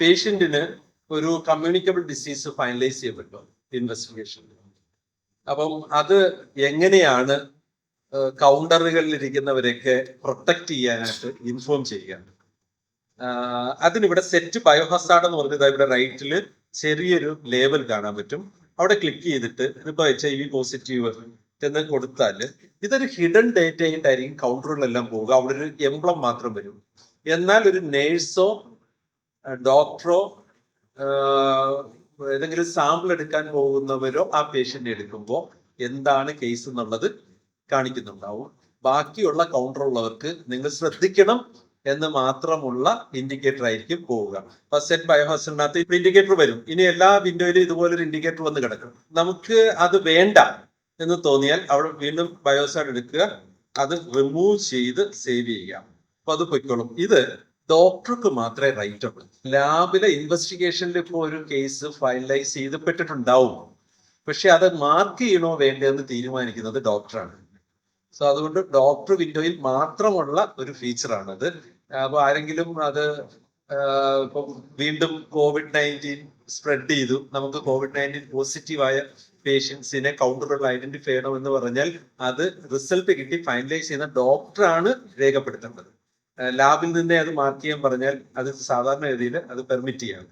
പേഷ്യന്റിന് ഒരു communicable disease finalise ചെയ്യപ്പെട്ടു investigation. അപ്പം അത് എങ്ങനെയാണ് കൗണ്ടറുകളിൽ ഇരിക്കുന്നവരെയൊക്കെ പ്രൊട്ടക്ട് ചെയ്യാനായിട്ട് ഇൻഫോം ചെയ്യുക. അതിനിവിടെ സെറ്റ് ബയോഹസാർഡ് എന്ന് പറഞ്ഞത് ഇവിടെ റൈറ്റിൽ ചെറിയൊരു ലേബൽ കാണാൻ പറ്റും. അവിടെ ക്ലിക്ക് ചെയ്തിട്ട് ഇപ്പൊ HIV പോസിറ്റീവ് എന്ന് കൊടുത്താൽ ഇതൊരു ഹിഡൻ ഡേറ്റ ആയിട്ടായിരിക്കും കൗണ്ടറുകളെല്ലാം പോവുക. അവിടെ ഒരു എംബ്ലം മാത്രം വരും. എന്നാൽ ഒരു നേഴ്സോ ഡോക്ടറോ ഏതെങ്കിലും സാമ്പിൾ എടുക്കാൻ പോകുന്നവരോ ആ പേഷ്യന്റ് എടുക്കുമ്പോൾ എന്താണ് കേസ് എന്നുള്ളത് കാണിക്കുന്നുണ്ടാവും. ബാക്കിയുള്ള കൗണ്ടറുള്ളവർക്ക് നിങ്ങൾ ശ്രദ്ധിക്കണം എന്ന് മാത്രമുള്ള ഇൻഡിക്കേറ്റർ ആയിരിക്കും പോവുക. ഫസ്റ്റ് സെറ്റ് ബയോഹസാർഡിനകത്ത് ഇപ്പൊ ഇൻഡിക്കേറ്റർ വരും. ഇനി എല്ലാ വിൻഡോയിലും ഇതുപോലൊരു ഇൻഡിക്കേറ്റർ വന്ന് കിടക്കും. നമുക്ക് അത് വേണ്ട എന്ന് തോന്നിയാൽ അവിടെ വീണ്ടും ബയോഹസാർഡ് എടുക്കുക, അത് റിമൂവ് ചെയ്ത് സേവ് ചെയ്യാം. അപ്പൊ അത് പൊയ്ക്കോളും. ഇത് ഡോക്ടർക്ക് മാത്രമേ റൈറ്റ് ഉള്ളൂ. ലാബിലെ ഇൻവെസ്റ്റിഗേഷനിൽ ഇപ്പോൾ ഒരു കേസ് ഫൈനലൈസ് ചെയ്തപ്പെട്ടിട്ടുണ്ടാവും. പക്ഷെ അത് മാർക്ക് ചെയ്യണോ വേണ്ടതെന്ന് തീരുമാനിക്കുന്നത് ഡോക്ടറാണ്. സോ അതുകൊണ്ട് ഡോക്ടർ വിൻഡോയിൽ മാത്രമുള്ള ഒരു ഫീച്ചറാണത്. അപ്പൊ ആരെങ്കിലും അത് ഇപ്പം വീണ്ടും COVID-19 സ്പ്രെഡ് ചെയ്തു, നമുക്ക് COVID-19 പോസിറ്റീവായ പേഷ്യൻസിനെ കൗണ്ടറുകൾ ഐഡന്റിഫൈ ചെയ്യണം എന്ന് പറഞ്ഞാൽ അത് റിസൾട്ട് കിട്ടി ഫൈനലൈസ് ചെയ്യുന്ന ഡോക്ടറാണ് രേഖപ്പെടുത്തേണ്ടത്. ലാബിൽ നിന്നേ അത് മാർക്ക് ചെയ്യാൻ പറഞ്ഞാൽ അത് സാധാരണ ഗതിയിൽ അത് പെർമിറ്റ് ചെയ്യാം.